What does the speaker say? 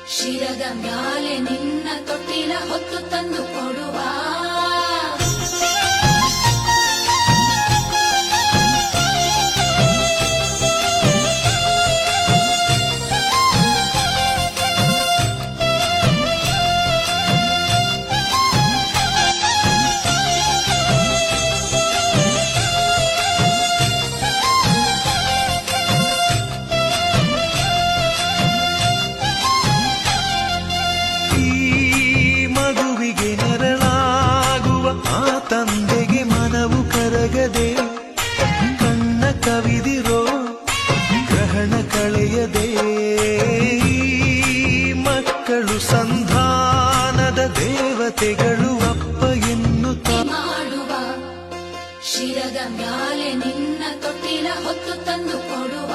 ಶಿರದ ಮ್ಯಾಲೆ ನಿನ್ನ ತೊಟ್ಟಿಲ ಹೊತ್ತು ತಂದು ಕೊಡುವ ತಂದೆಗೆ ಮನವು ಕರಗದೆ ಕಣ್ಣ ಕವಿದಿರೋ ಗ್ರಹಣ ಕಳೆಯದೆ ಮಕ್ಕಳು ಸಂಧಾನದ ದೇವತೆಗಳು ಅಪ್ಪ ಎನ್ನುತ್ತ ಮಾಡುವ ಶಿರದ ಮ್ಯಾಲೆ ನಿನ್ನ ತೊಟ್ಟಿಲ ಹೊತ್ತು ತಂದು ಕೊಡುವ